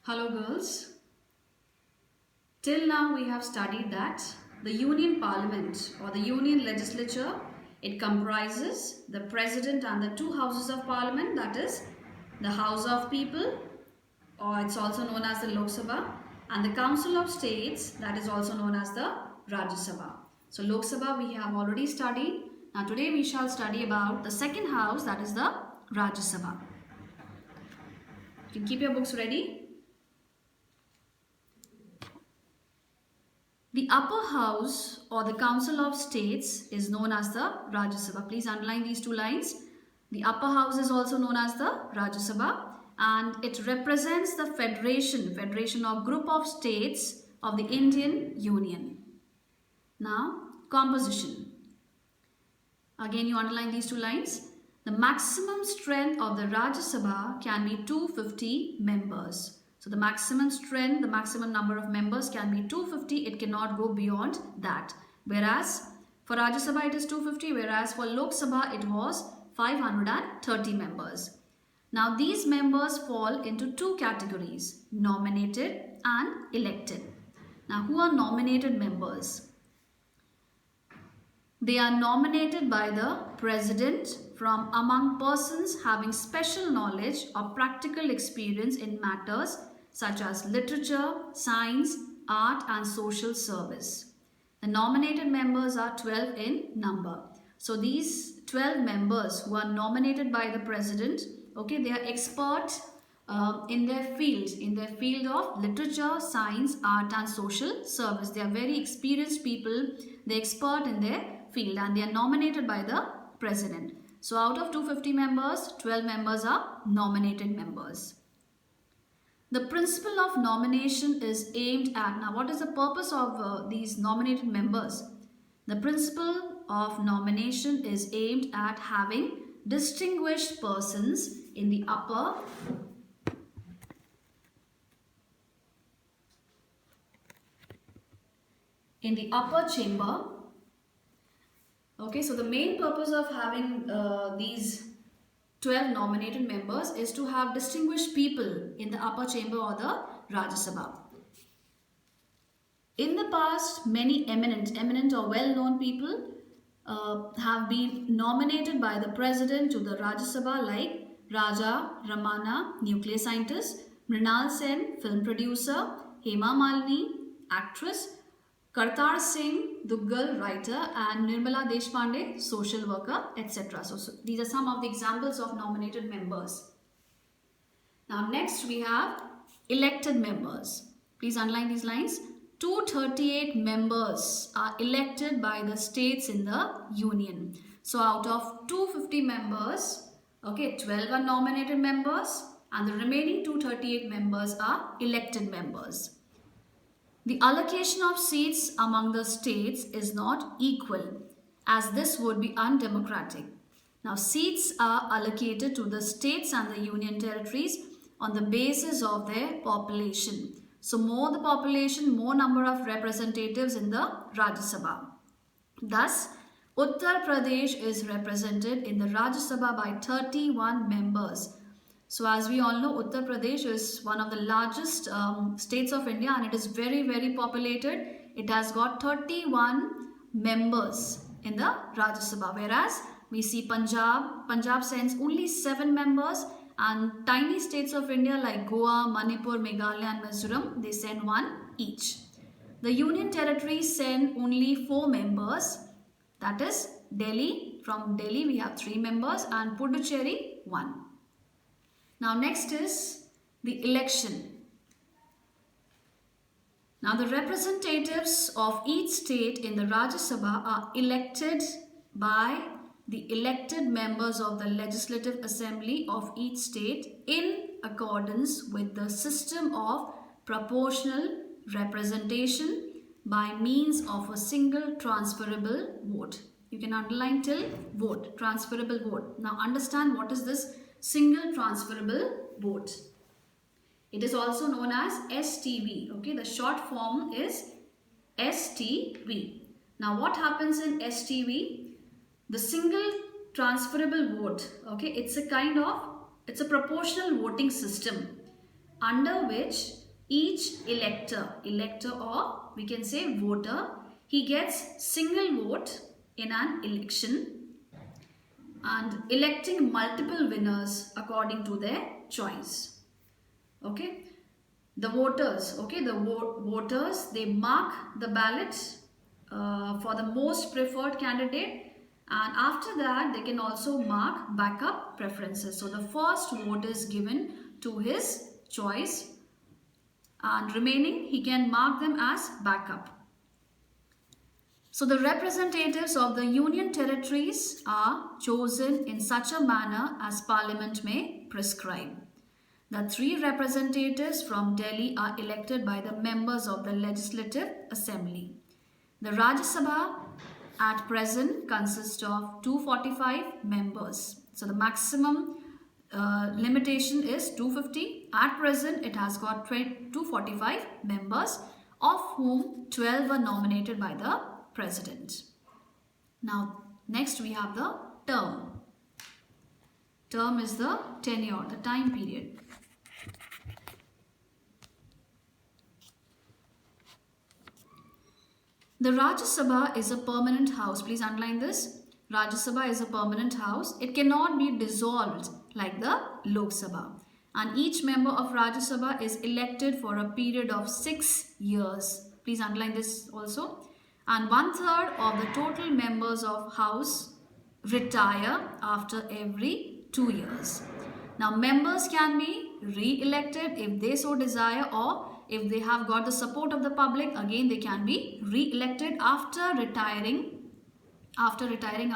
Hello girls. Till now we have studied that the Union Parliament or the Union Legislature, it comprises the President and the two houses of Parliament, that is the House of People, or it's also known as the Lok Sabha, and the Council of States, that is also known as the Rajya Sabha. So Lok Sabha we have already studied. Now today we shall study about the second house, that is the Rajya Sabha. You can keep your books ready. The upper house or the Council of States is known as the Rajya Sabha. Please underline these two lines. The upper house is also known as the Rajya Sabha, and it represents the federation or group of states of the Indian Union. Now, composition. Again, you underline these two lines. The maximum strength of the Rajya Sabha can be 250 members. So the maximum strength, the maximum number of members can be 250. It cannot go beyond that. Whereas for Rajya Sabha it is 250, whereas for Lok Sabha it was 530 members. Now these members fall into two categories, nominated and elected. Now who are nominated members? They are nominated by the President from among persons having special knowledge or practical experience in matters such as literature, science, art and social service. The nominated members are 12 in number. So these 12 members who are nominated by the President, okay, they are expert in their field of literature, science, art and social service. They are very experienced people. They are expert in their field and they are nominated by the President. So out of 250 members, 12 members are nominated members. The principle of nomination is aimed at, now what is the purpose of these nominated members? The principle of nomination is aimed at having distinguished persons in the upper chamber. Okay, so the main purpose of having these 12 nominated members is to have distinguished people in the upper chamber or the Rajya Sabha. In the past, many eminent or well-known people have been nominated by the President to the Rajya Sabha, like Raja Ramana, nuclear scientist, Mrinal Sen, film producer, Hema Malini, actress, Kartar Singh Duggal, writer, and Nirmala Deshpande, social worker, etc. So these are some of the examples of nominated members. Now next we have elected members. Please underline these lines. 238 members are elected by the states in the Union. So out of 250 members, okay, 12 are nominated members and the remaining 238 members are elected members. The allocation of seats among the states is not equal, as this would be undemocratic. Now, seats are allocated to the states and the union territories on the basis of their population. So, more the population, more number of representatives in the Rajya Sabha. Thus, Uttar Pradesh is represented in the Rajya Sabha by 31 members. So as we all know, Uttar Pradesh is one of the largest states of India and it is very, very populated. It has got 31 members in the Rajya Sabha, whereas we see Punjab sends only 7 members, and tiny states of India like Goa, Manipur, Meghalaya and Mizoram, they send 1 each. The Union territories send only 4 members, that is Delhi. From Delhi we have 3 members and Puducherry 1. Now next is the election. Now the representatives of each state in the Rajya Sabha are elected by the elected members of the Legislative Assembly of each state in accordance with the system of proportional representation by means of a single transferable vote. You can underline till vote, transferable vote. Now understand what is this single transferable vote. It is also known as STV. Okay, the short form is STV. Now what happens in STV? The single transferable vote, okay, it's a proportional voting system. under which each elector or we can say voter, he gets single vote in an election and electing multiple winners according to their choice. Okay, the voters, voters, they mark the ballot for the most preferred candidate, and after that they can also mark backup preferences. So the first vote is given to his choice and remaining he can mark them as backup. So the representatives of the union territories are chosen in such a manner as Parliament may prescribe. The 3 representatives from Delhi are elected by the members of the Legislative Assembly. The Rajya Sabha at present consists of 245 members. So the maximum limitation is 250. At present it has got 245 members, of whom 12 were nominated by the President. Now next we have the term. Term is the tenure, the time period. The Rajya Sabha is a permanent house. Please underline this. Rajya Sabha is a permanent house. It cannot be dissolved like the Lok Sabha. And each member of Rajya Sabha is elected for a period of 6 years. Please underline this also. And 1/3 of the total members of House retire after every 2 years. Now members can be re-elected if they so desire, or if they have got the support of the public, again they can be re-elected after retiring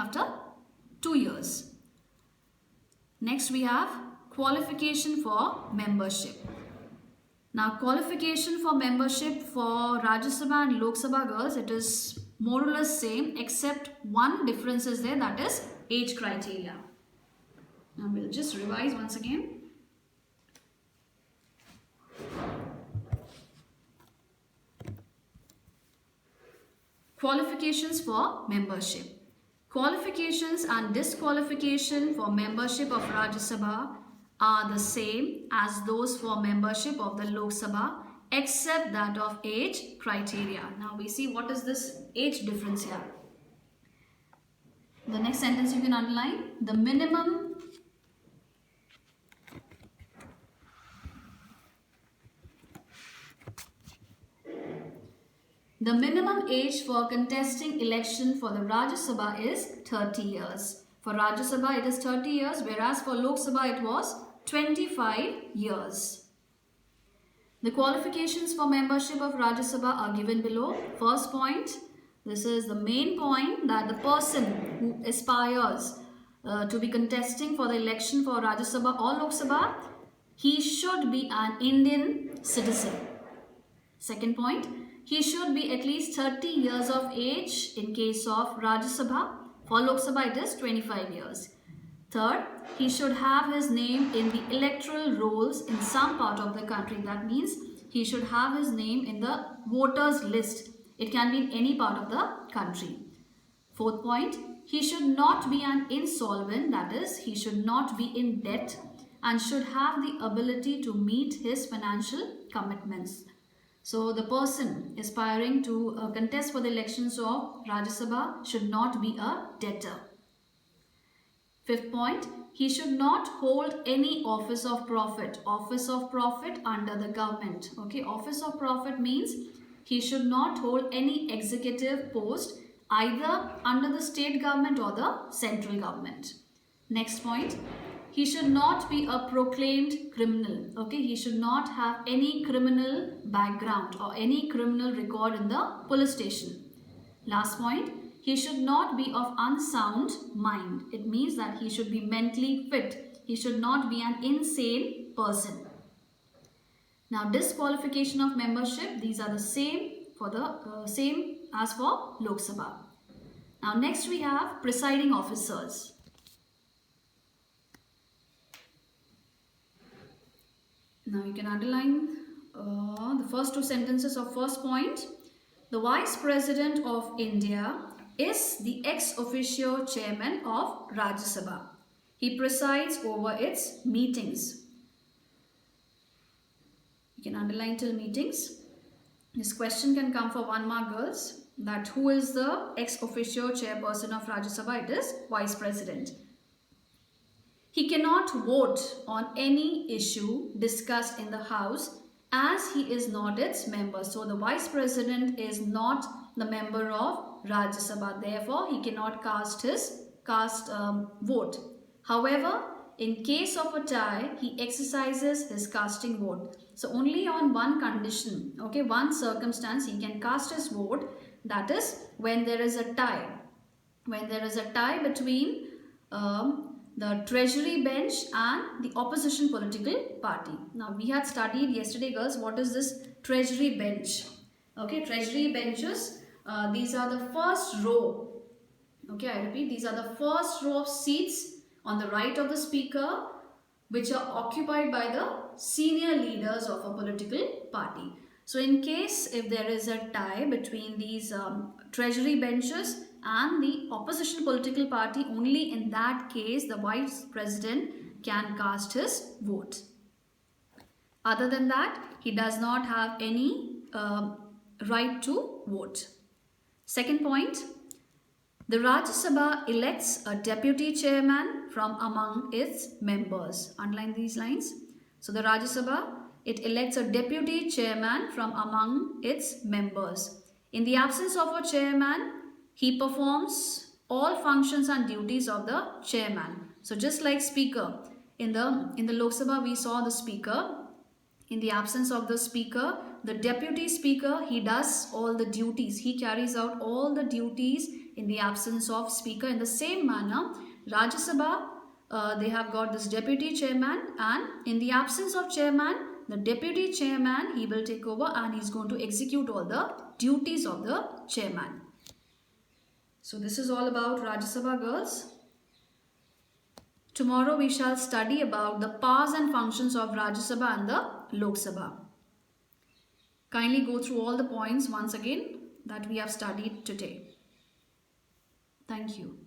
after 2 years. Next we have qualification for membership. Now qualification for membership for Rajya Sabha and Lok Sabha girls, it is more or less same, except one difference is there, that is age criteria. Now we'll just revise once again. Qualifications for membership. Qualifications and disqualification for membership of Rajya Sabha are the same as those for membership of the Lok Sabha, except that of age criteria. Now we see what is this age difference here. The next sentence you can underline. The minimum age for contesting election for the Rajya Sabha is 30 years. For Rajya Sabha it is 30 years, whereas for Lok Sabha it was 25 years. The qualifications for membership of Rajya Sabha are given below. First point, this is the main point, that the person who aspires to be contesting for the election for Rajya Sabha or Lok Sabha, he should be an Indian citizen. Second point, he should be at least 30 years of age in case of Rajya Sabha. For Lok Sabha it is 25 years. Third, he should have his name in the electoral rolls in some part of the country. That means he should have his name in the voters list. It can be in any part of the country. Fourth point, he should not be an insolvent, that is, he should not be in debt and should have the ability to meet his financial commitments. So the person aspiring to contest for the elections of Rajya Sabha should not be a debtor. Fifth point, he should not hold any office of profit under the government. Okay, office of profit means he should not hold any executive post either under the state government or the central government. Next point, he should not be a proclaimed criminal. Okay, he should not have any criminal background or any criminal record in the police station. Last point, he should not be of unsound mind. It means that he should be mentally fit. He should not be an insane person. Now disqualification of membership, these are the same as for Lok Sabha. Now next we have presiding officers. Now you can underline the first two sentences of first point. The Vice President of India is the ex officio chairman of Rajya Sabha. He presides over its meetings. can underline till meetings. This question can come for 1 mark, girls. That who is the ex officio chairperson of Rajya Sabha? It is Vice President. He cannot vote on any issue discussed in the House as he is not its member. So the Vice President is not the member of Rajya Sabha. Therefore, he cannot cast vote. However, in case of a tie, he exercises his casting vote. So only on one condition, okay, one circumstance he can cast his vote. That is when there is a tie. When there is a tie between the treasury bench and the opposition political party. Now we had studied yesterday, girls, what is this treasury bench? Okay, treasury benches, these are the first row. Okay, I repeat, these are the first row of seats on the right of the speaker, which are occupied by the senior leaders of a political party. So in case if there is a tie between these treasury benches and the opposition political party, only in that case the Vice President can cast his vote. Other than that, he does not have any right to vote. Second point, the Rajya Sabha elects a deputy chairman from among its members. Underline these lines. So the Rajya Sabha, it elects a deputy chairman from among its members. In the absence of a chairman, he performs all functions and duties of the chairman. So just like speaker, in the Lok Sabha we saw the speaker. In the absence of the speaker, the deputy speaker, he does all the duties. He carries out all the duties in the absence of speaker. In the same manner, Rajya Sabha, they have got this deputy chairman, and in the absence of chairman, the deputy chairman, he will take over and he's going to execute all the duties of the chairman. So this is all about Rajya Sabha, girls. Tomorrow we shall study about the powers and functions of Rajya Sabha and the Lok Sabha. Kindly go through all the points once again that we have studied today. Thank you.